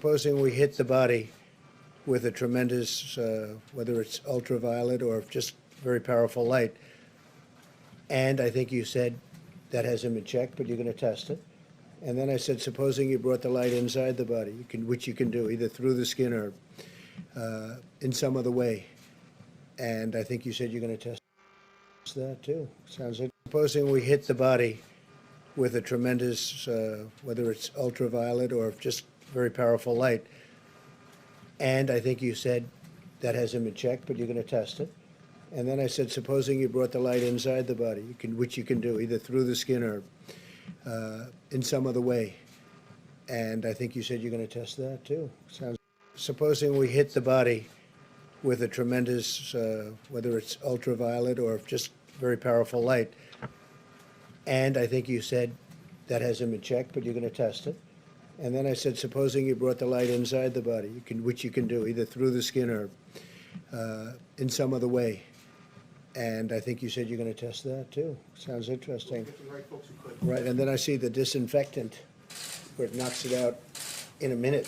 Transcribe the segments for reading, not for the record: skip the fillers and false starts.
Supposing we hit the body with a tremendous, whether it's ultraviolet or just very powerful light, and I think you said that hasn't been checked, but you're going to test it. And then I said, supposing you brought the light inside the body, which you can do either through the skin or in some other way. And I think you said you're going to test that too. Sounds like supposing we hit the body with a tremendous, whether it's ultraviolet or just very powerful light. And I think you said that hasn't been checked, but you're going to test it. And then I said, supposing you brought the light inside the body, which you can do either through the skin or in some other way. And I think you said you're going to test that too. Sounds. Supposing we hit the body with a tremendous, whether it's ultraviolet or just very powerful light. And I think you said that hasn't been checked, but you're going to test it. And then I said, supposing you brought the light inside the body, which you can do either through the skin or in some other way. And I think you said you're going to test that too. Sounds interesting. Right, and then I see the disinfectant, where it knocks it out in a minute,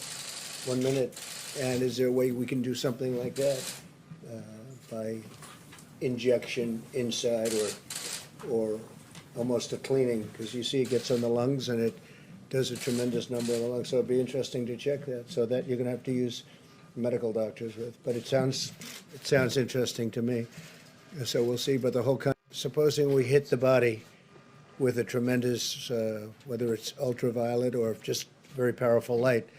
1 minute. And is there a way we can do something like that by injection inside or almost a cleaning? Because you see it gets on the lungs and it does a tremendous number on the lungs. So it'd be interesting to check that. So that you're going to have to use medical doctors with. But it sounds interesting to me. So we'll see. But the whole supposing we hit the body with a tremendous, whether it's ultraviolet or just very powerful light.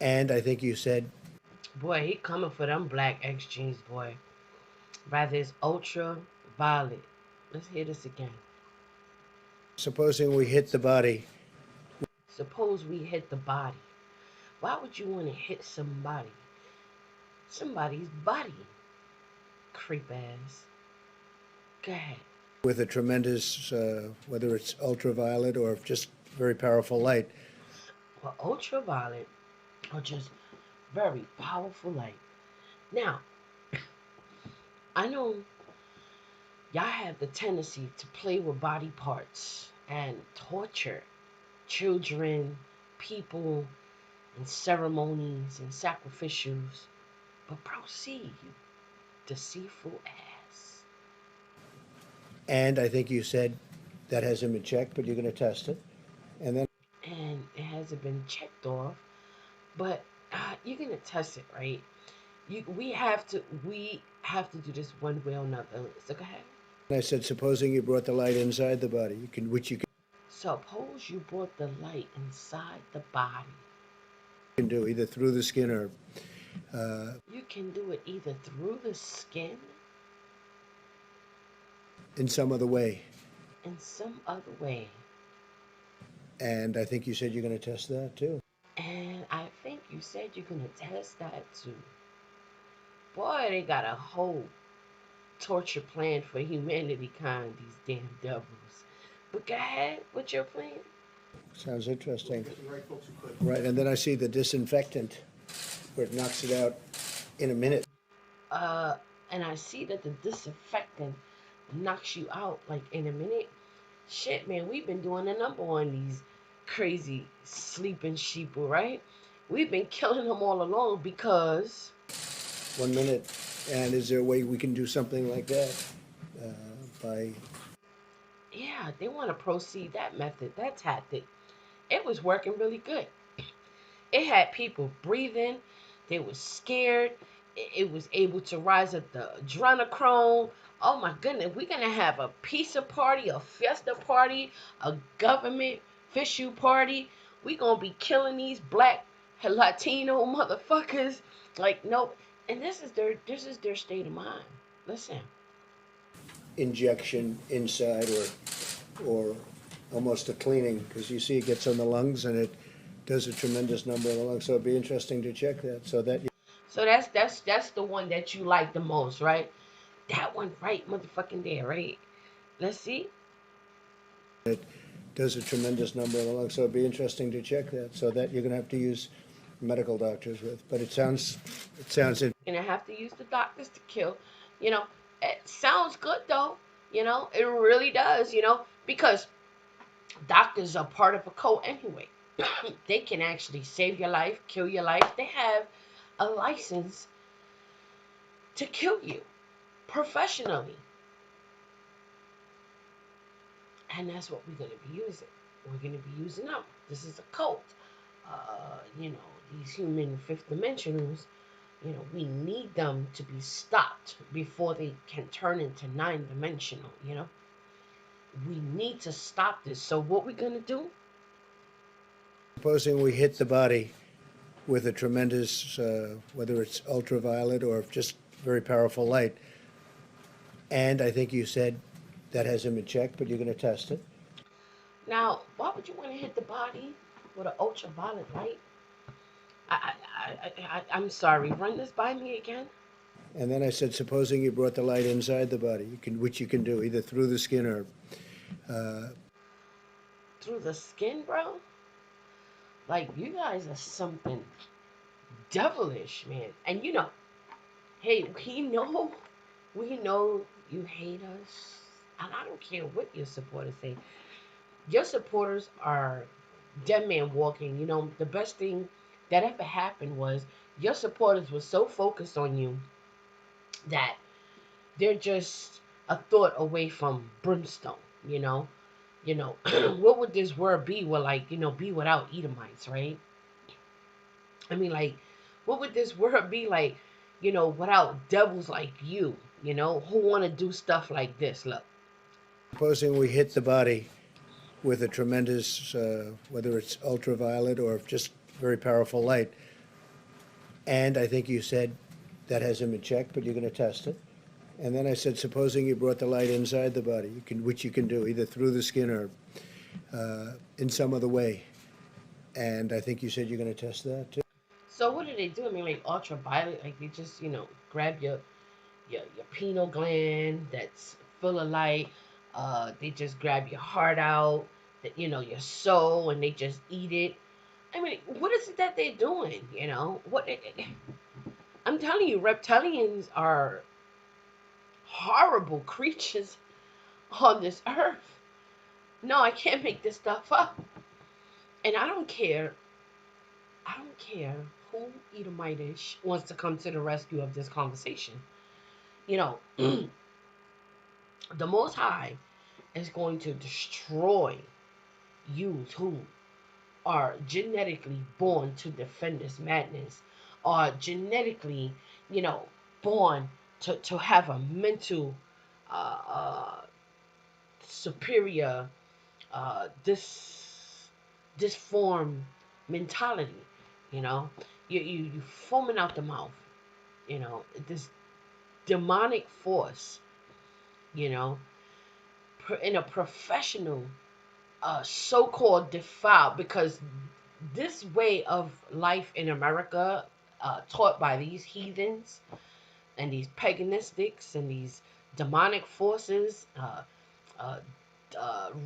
And I think you said, Boy, he coming for them black X jeans, boy. Rather it's ultraviolet. Let's hear this again. supposing we hit the body. Suppose we hit the body. Why would you want to hit somebody? Somebody's body. Creep ass. Go ahead. With a tremendous, whether it's ultraviolet or just very powerful light. Well, ultraviolet or just very powerful light. Now, I know y'all have the tendency to play with body parts and torture children, people, and ceremonies and sacrificials. But proceed, you deceitful ass. And I think you said that hasn't been checked, but you're going to test it. And then. And it hasn't been checked off, but you're gonna test it, right? We have to do this one way or another. So go ahead. I said, supposing you brought the light inside the body, which you Suppose you brought the light inside the body. can do either through the skin or You can do it either through the skin in some other way. in some other way. And I think you said you're going to test that too. And I think you said you're gonna test that too. Boy, they got a whole torture plan for humanity kind, these damn devils. But go ahead, what's your plan? Sounds interesting. Right, and then I see the disinfectant, where it knocks it out in a minute. And I see that the disinfectant knocks you out like in a minute. Shit, man, we've been doing a number on these crazy sleeping sheeple, right? We've been killing them all along because 1 minute. And is there a way we can do something like that by. yeah, they want to proceed that method, that tactic. It was working really good. It had people breathing. They were scared. It was able to rise up the adrenochrome. Oh my goodness, we're gonna have a pizza party, a fiesta party, a government fishu party. We gonna be killing these black Latino motherfuckers. Like nope. And this is their state of mind. Listen. Injection inside or almost a cleaning, because you see it gets on the lungs and it does a tremendous number on the lungs. So it'd be interesting to check that. So that. So that's the one that you like the most, right? That one right motherfucking there, right? Let's see. It does a tremendous number on the lungs. So it'd be interesting to check that. So that you're going to have to use medical doctors with. But it sounds. You're gonna have to use the doctors to kill. You know, it sounds good though. You know, it really does. You know, because doctors are part of a code anyway. They can actually save your life, kill your life. They have a license to kill you professionally. And that's what we're going to be using. We're going to be using them. This is a cult. These human fifth dimensionals, we need them to be stopped before they can turn into nine dimensional. We need to stop this. So what we're going to do? Supposing we hit the body with a tremendous, whether it's ultraviolet or just very powerful light, and I think you said that hasn't been checked, but you're going to test it. Now, why would you want to hit the body with an ultraviolet light? I'm sorry. Run this by me again. And then I said, supposing you brought the light inside the body, which you can do either through the skin or Through the skin, bro? Like, you guys are something devilish, man. And hey, we know you hate us. And I don't care what your supporters say. Your supporters are dead man walking. The best thing that ever happened was your supporters were so focused on you that they're just a thought away from brimstone. You know, what would this world be? Well, like be without Edomites, right? I mean, like, what would this world be like? Without devils like you. Who want to do stuff like this? Look, supposing we hit the body with a tremendous, whether it's ultraviolet or just very powerful light, and I think you said that hasn't been checked, but you're going to test it. And then I said, supposing you brought the light inside the body, which you can do either through the skin or in some other way. And I think you said you're going to test that too. so what do they do? I mean, like ultraviolet, like they just grab your pineal gland that's full of light. They just grab your heart out, that your soul, and they just eat it. I mean, what is it that they're doing? What? I'm telling you, reptilians are horrible creatures on this earth. No, I can't make this stuff up. And I don't care. I don't care who Edomitish wants to come to the rescue of this conversation. You know, the Most High is going to destroy youth who are genetically born to defend this madness, are genetically, you know, born to have a mental superior this form mentality. You foaming out the mouth. This demonic force. You know, in a professional, so-called defile, because this way of life in America, taught by these heathens and these paganistics and these demonic forces, uh,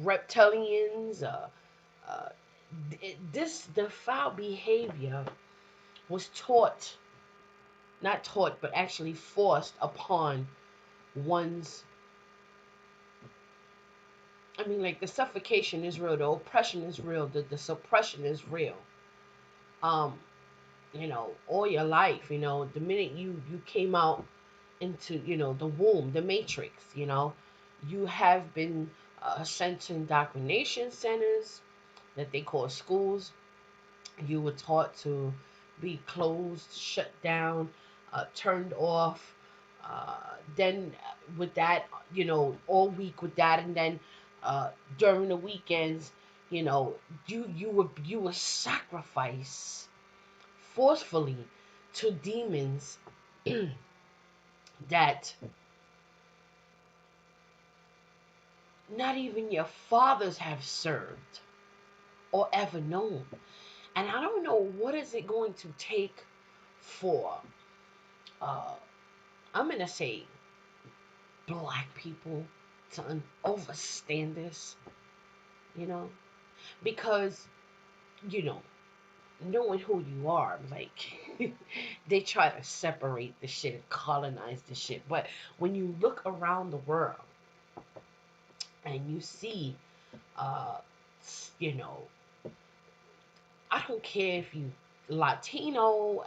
reptilians, uh, this defile behavior was taught, not taught, but actually forced upon one's. I mean, like, the suffocation is real, the oppression is real, the suppression is real. Um, all your life, the minute you came out into, the womb, the matrix, you have been sent to indoctrination centers that they call schools. You were taught to be closed, shut down, turned off. Then with that, all week with that, and then during the weekends, you know, you were sacrificed forcefully to demons that not even your fathers have served or ever known. And I don't know what is it going to take for uh, I'm gonna say black people to overstand this, you know, because you know knowing who you are, like they try to separate the shit and colonize the shit. But when you look around the world and you see, uh, you know, I don't care if you Latino,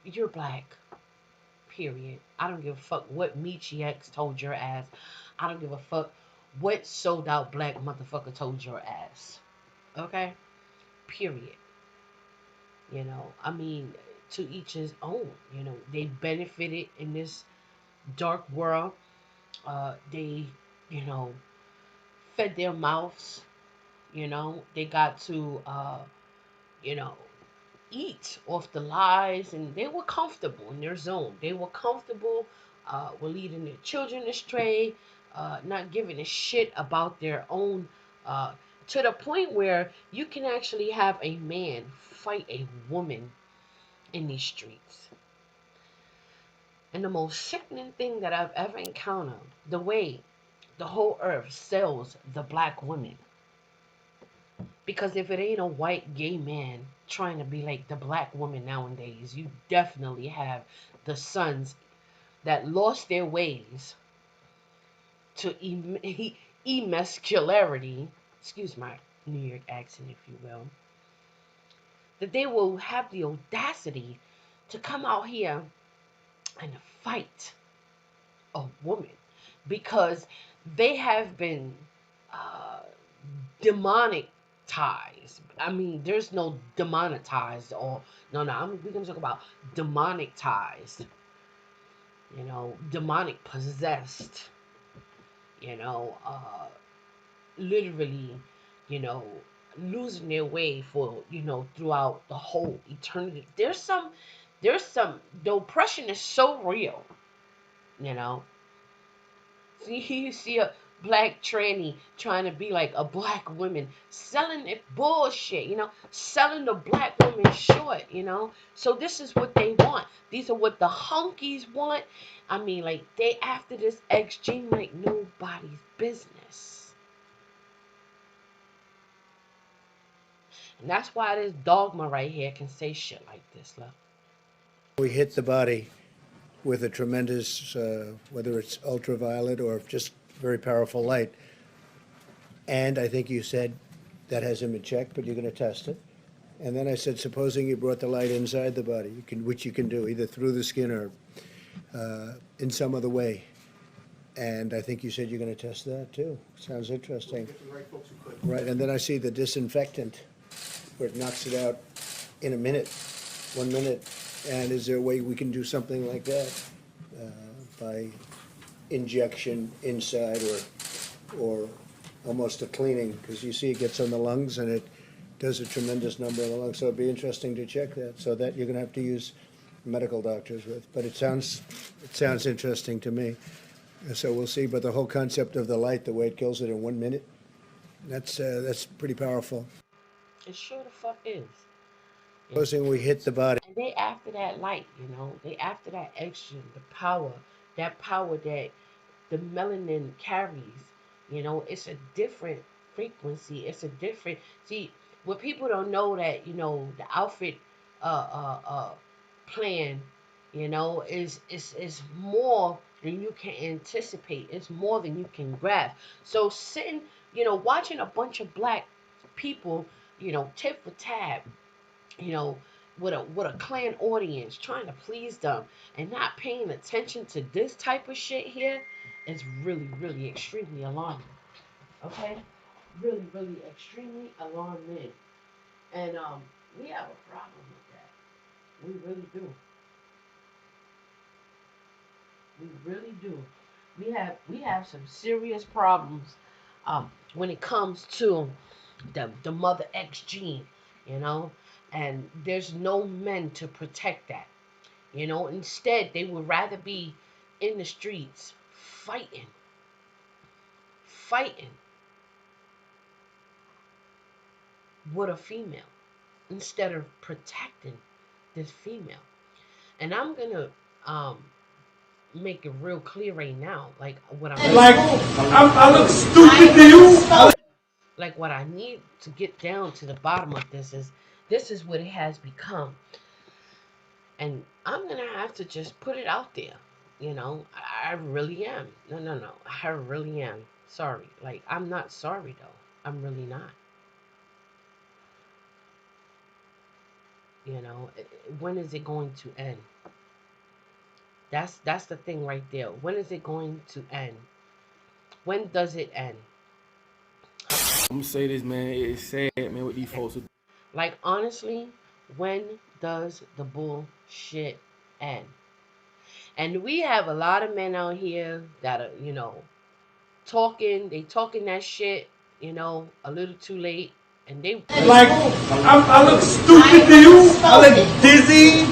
you're black. Period. I don't give a fuck what Michi X told your ass. I don't give a fuck what sold out black motherfucker told your ass. Okay? Period. I mean, to each his own. They benefited in this dark world. They, you know, fed their mouths. They got to, you know, eat off the lies, and they were comfortable in their zone. They were comfortable with leading their children astray, not giving a shit about their own, uh, to the point where you can actually have a man fight a woman in these streets. And the most sickening thing that I've ever encountered, the way the whole earth sells the black women. Because if it ain't a white gay man trying to be like the black woman nowadays, you definitely have the sons that lost their ways to emascularity. Excuse my New York accent, if you will. That they will have the audacity to come out here and fight a woman because they have been uh, demonic ties. I mean, there's no demonetized or no, no. We're gonna talk about demonic ties. Demonic possessed. You know, uh, Literally, you know, losing their way for throughout the whole eternity. There's some. The oppression is so real. You know, See, you see a black tranny trying to be like a black woman, selling it bullshit, selling the black woman short. So this is what they want. These are what the hunkies want. I mean, like, they after this XG like nobody's business. And that's why this dogma right here can say shit like this, love. We hit the body with a tremendous, whether it's ultraviolet or just very powerful light. And I think you said that hasn't been checked, but you're going to test it. And then I said, supposing you brought the light inside the body, which you can do either through the skin or in some other way. And I think you said you're going to test that too. Sounds interesting. Right, and then I see the disinfectant, where it knocks it out in a minute, 1 minute. And is there a way we can do something like that by injection inside or almost a cleaning? Because you see it gets on the lungs and it does a tremendous number on the lungs. So it'd be interesting to check that. So that you're going to have to use medical doctors with. But it sounds interesting to me. So we'll see. But the whole concept of the light, the way it kills it in 1 minute, that's pretty powerful. It sure the fuck is. Supposing we hit the body. And they after that light, they after that extra, the power, that power that the melanin carries. It's a different frequency. It's a different. See, what people don't know that the outfit uh plan, is more than you can anticipate. It's more than you can grasp. So sitting, watching a bunch of black people, tit for tat, you know, with a clan audience, trying to please them and not paying attention to this type of shit here is really, really extremely alarming. Okay? Really, really extremely alarming. And we have a problem with that. We really do. We really do. We have some serious problems when it comes to the mother X gene, you know, and there's no men to protect that. Instead they would rather be in the streets fighting with a female instead of protecting this female. And I'm gonna um make it real clear right now, like what I look stupid to you. like what I need to get down to the bottom of this is what it has become. And I'm gonna have to just put it out there. I really am. No, no, no. I really am sorry. Like, I'm not sorry though. I'm really not. You know, when is it going to end? That's the thing right there. When is it going to end? When does it end? I'm gonna say this, man. It's sad, man, what these folks are. Like honestly, when does the bullshit end? And we have a lot of men out here that are, they talking that shit, a little too late, and they Like, I look stupid to you. I look dizzy.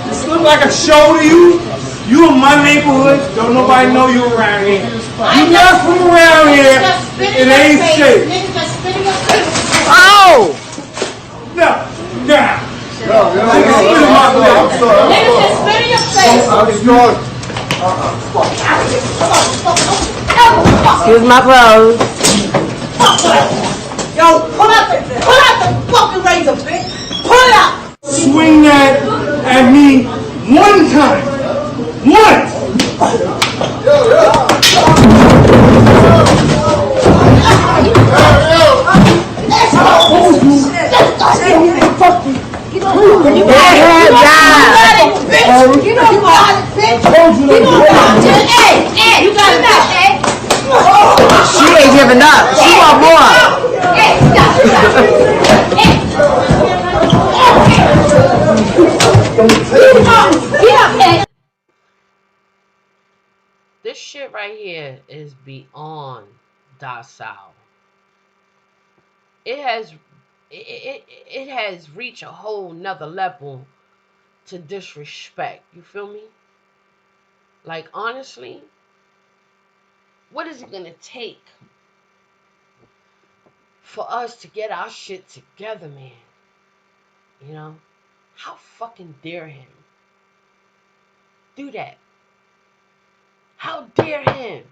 This look like a show to you. You in my neighborhood. Don't nobody know you around here. You not from around here. It ain't safe. Oh! No, nah. Niggas just spit in your face. Here's my clothes. Yo, pull out the fucking razor, bitch. Pull it out. Swing that at me one time. Once. She ain't giving up. She want more. this shit right here is beyond docile. It has it has reached a whole nother level to disrespect. You feel me? Like honestly, what is it gonna take for us to get our shit together, man? You know? How fucking dare him do that? How dare him?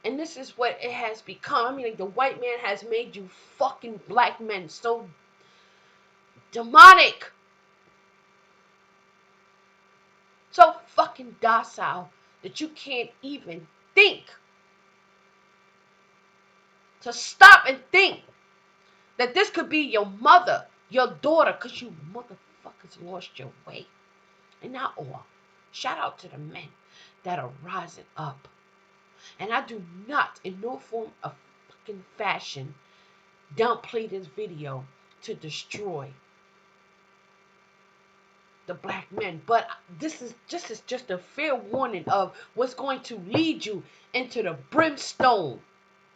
And this is what it has become. I mean, like, the white man has made you fucking black men so demonic, so fucking docile that you can't even think to stop and think that this could be your mother, your daughter, because you motherfuckers lost your way. And not all. Shout out to the men that are rising up. And I do not, in no form of fucking fashion, downplay this video to destroy the black men. But this is just a fair warning of what's going to lead you into the brimstone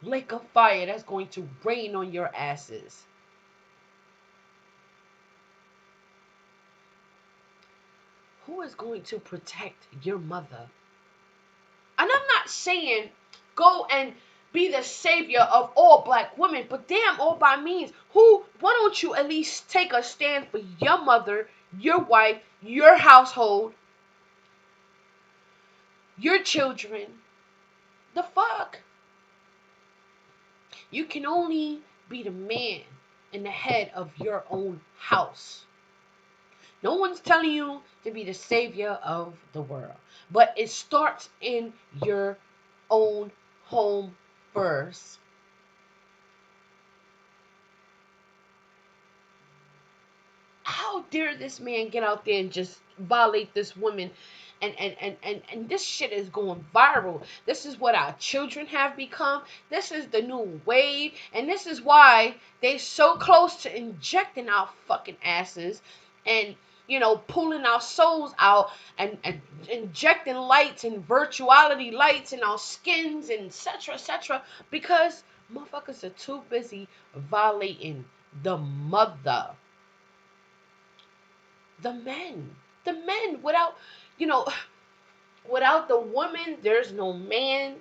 lake of fire that's going to rain on your asses. Who is going to protect your mother? And I'm not saying go and be the savior of all black women, but damn, all by means, why don't you at least take a stand for your mother, your wife, your household, your children? The fuck? You can only be the man and the head of your own house. No one's telling you to be the savior of the world, but it starts in your own home first. How dare this man get out there and just violate this woman? And this shit is going viral. This is what our children have become. This is the new wave. And this is why they so close to injecting our fucking asses and pulling our souls out and injecting lights and virtuality lights in our skins and etc. Because motherfuckers are too busy violating the mother. The men you know without the woman there's no man,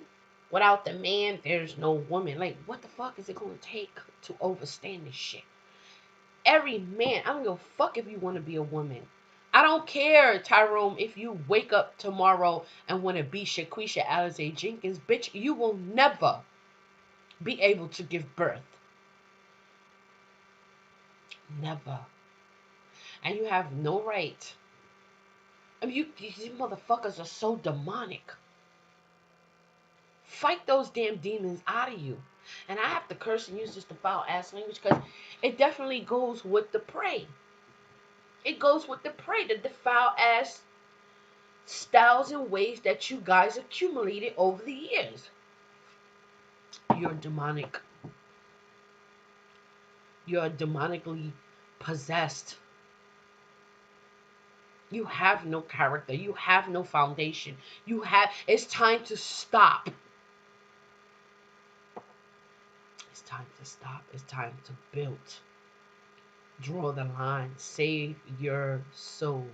without the man there's no woman. Like, what the fuck is it going to take to overstand this shit? Every man, I don't give a fuck if you want to be a woman. I don't care, Tyrone, if you wake up tomorrow and want to be Shaquisha Alizé Jenkins. Bitch, you will never be able to give birth. Never. And you have no right. I mean, these motherfuckers are so demonic. Fight those damn demons out of you. And I have to curse and use this the foul ass language because it definitely goes with the prey. It goes with the prey, the defile ass styles and ways that you guys accumulated over the years. You're demonic. You're demonically possessed. You have no character. You have no foundation. It's time to stop. It's time to stop. It's time to build. Draw the line. Save your souls.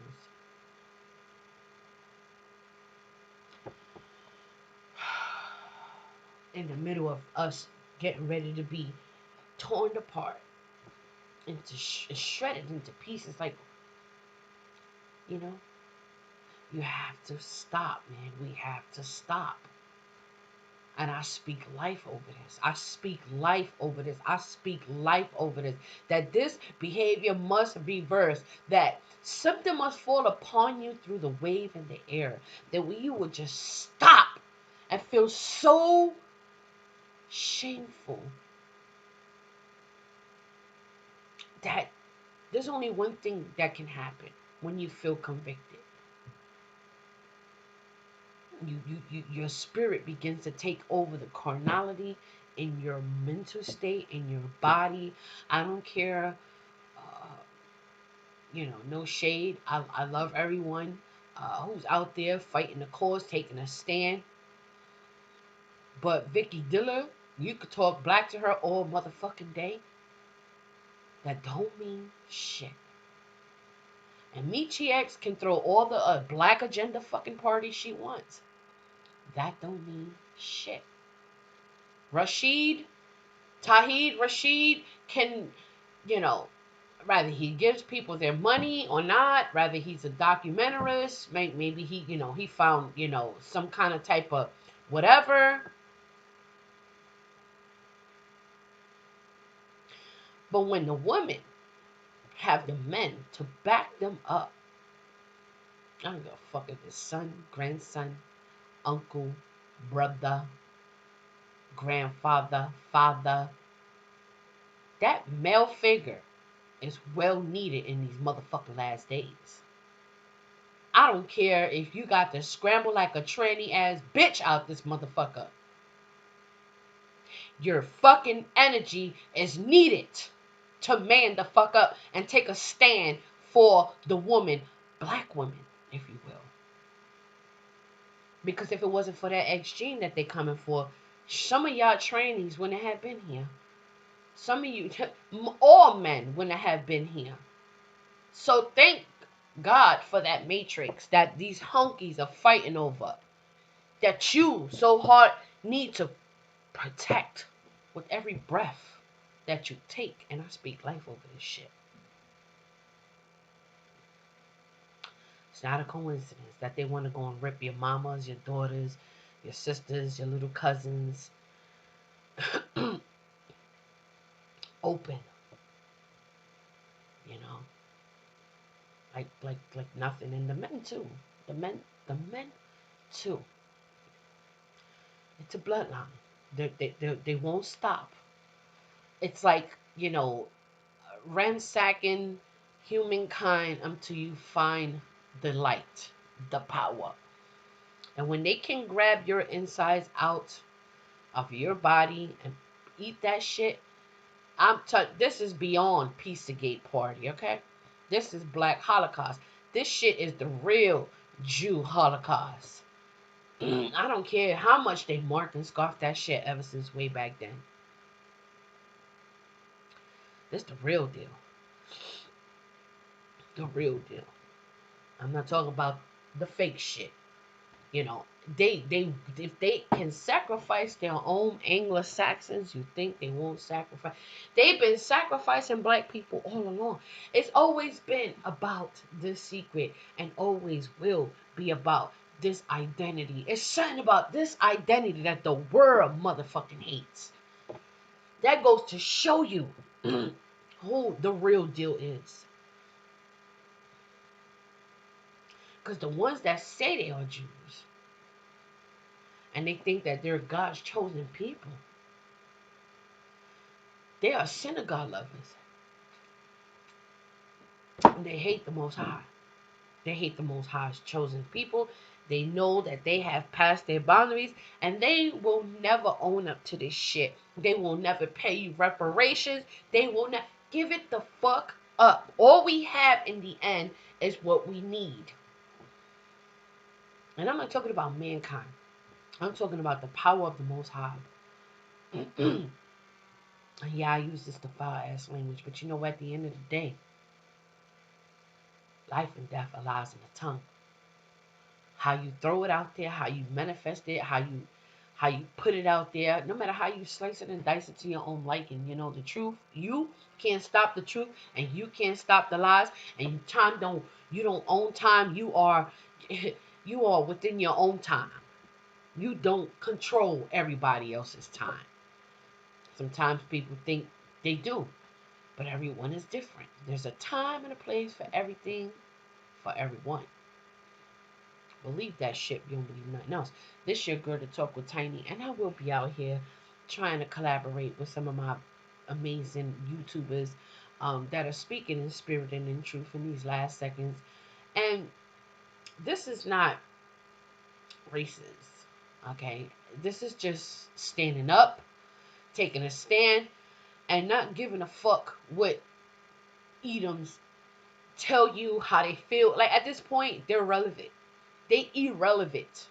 In the middle of us getting ready to be torn apart, into shredded into pieces, like, you know, you have to stop, man. We have to stop. And I speak life over this. I speak life over this. I speak life over this. That this behavior must reverse. That something must fall upon you through the wave in the air. That you would just stop and feel so shameful that there's only one thing that can happen when you feel convicted. Your spirit begins to take over the carnality in your mental state, in your body. I don't care, no shade. I love everyone who's out there fighting the cause, taking a stand. But Vicky Diller, you could talk black to her all motherfucking day. That don't mean shit. And Michi X can throw all the black agenda fucking parties she wants. That don't mean shit. Tahid Rashid can, rather he gives people their money or not, rather he's a documentarist, maybe he found, some kind of type of whatever. But when the women have the men to back them up, I don't give a fuck if it's son, grandson, uncle, brother, grandfather, father. That male figure is well needed in these motherfucking last days. I don't care if you got to scramble like a tranny ass bitch out this motherfucker. Your fucking energy is needed to man the fuck up and take a stand for the woman, black woman, if you will. Because if it wasn't for that X gene that they coming for, some of y'all trainees wouldn't have been here. Some of you, all men wouldn't have been here. So thank God for that matrix that these hunkies are fighting over. That you so hard need to protect with every breath that you take. And I speak life over this shit. It's not a coincidence that they want to go and rip your mamas, your daughters, your sisters, your little cousins open. Like nothing. And the men too. The men too. It's a bloodline. They won't stop. It's like, ransacking humankind until you find the light, the power. And when they can grab your insides out of your body and eat that shit, this is beyond Pizzagate party, okay? This is Black Holocaust. This shit is the real Jew Holocaust. I don't care how much they marked and scoffed that shit ever since way back then. This the real deal. The real deal. I'm not talking about the fake shit. They if they can sacrifice their own Anglo-Saxons, you think they won't sacrifice? They've been sacrificing black people all along. It's always been about this secret and always will be about this identity. It's something about this identity that the world motherfucking hates. That goes to show you who the real deal is. Because the ones that say they are Jews and they think that they're God's chosen people, they are synagogue lovers. They hate the Most High. They hate the Most High's chosen people. They know that they have passed their boundaries, and they will never own up to this shit. They will never pay you reparations. They will not give it the fuck up. All we have in the end is what we need. And I'm not talking about mankind. I'm talking about the power of the Most High. Yeah, I use this foul ass language, but you know what? At the end of the day, life and death lies in the tongue. How you throw it out there, how you manifest it, how you put it out there, no matter how you slice it and dice it to your own liking. You know the truth. You can't stop the truth, and you can't stop the lies. And you don't own time. You are you are within your own time. You don't control everybody else's time. Sometimes people think they do, but everyone is different. There's a time and a place for everything, for everyone. Believe that shit. You don't believe nothing else. This your girl to talk with Tiny, and I will be out here trying to collaborate with some of my amazing YouTubers that are speaking in spirit and in truth in these last seconds. And this is not racist, okay? This is just standing up, taking a stand, and not giving a fuck what Edoms tell you how they feel. Like, at this point, they're irrelevant. They irrelevant.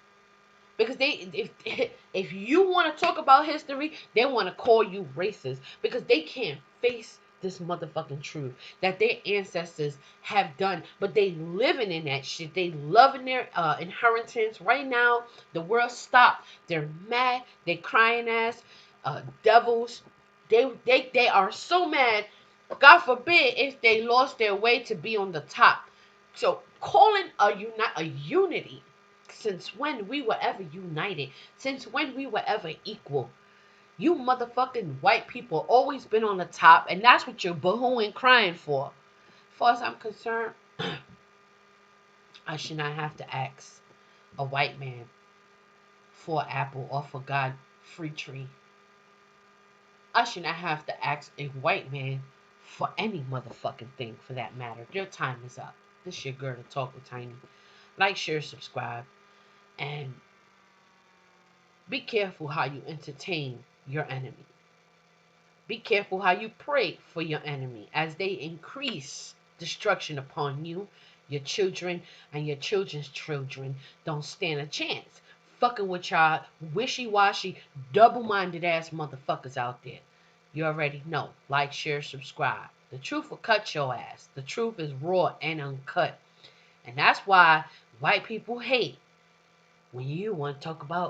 Because if you want to talk about history, they want to call you racist because they can't face this motherfucking truth that their ancestors have done, but they living in that shit. They loving their inheritance. Right now, the world stopped. They're mad. They crying ass devils. They are so mad. God forbid if they lost their way to be on the top. So calling a unity. Since when we were ever united? Since when we were ever equal? You motherfucking white people always been on the top, and that's what you're boohooing crying for. As far as I'm concerned, I should not have to ask a white man for an apple or for God free tree. I should not have to ask a white man for any motherfucking thing for that matter. Your time is up. This your girl to talk with Tiny. Like, share, subscribe, and be careful how you entertain your enemy. Be careful how you pray for your enemy as they increase destruction upon you, your children, and your children's children. Don't stand a chance fucking with y'all wishy-washy, double-minded ass motherfuckers out there. You already know. Like, share, subscribe. The truth will cut your ass. The truth is raw and uncut. And that's why white people hate when you want to talk about